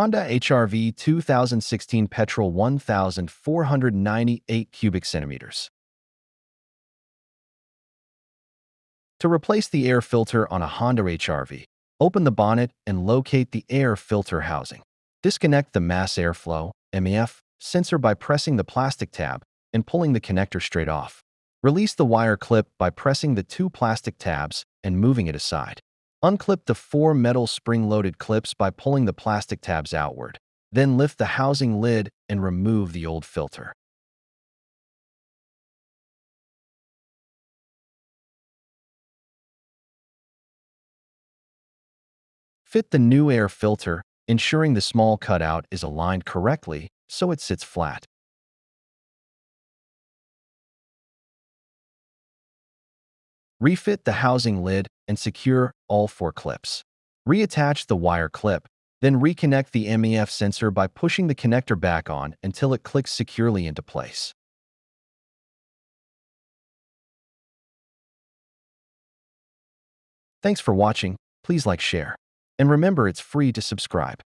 Honda HR-V 2016 petrol 1,498 cubic centimeters. To replace the air filter on a Honda HR-V, open the bonnet and locate the air filter housing. Disconnect the mass airflow (MEF) sensor by pressing the plastic tab and pulling the connector straight off. Release the wire clip by pressing the two plastic tabs and moving it aside. Unclip the four metal spring-loaded clips by pulling the plastic tabs outward. Then lift the housing lid and remove the old filter. Fit the new air filter, ensuring the small cutout is aligned correctly so it sits flat. Refit the housing lid and secure all four clips. Reattach the wire clip, then reconnect the MEF sensor by pushing the connector back on until it clicks securely into place. Thanks for watching. Please like, share, and remember it's free to subscribe.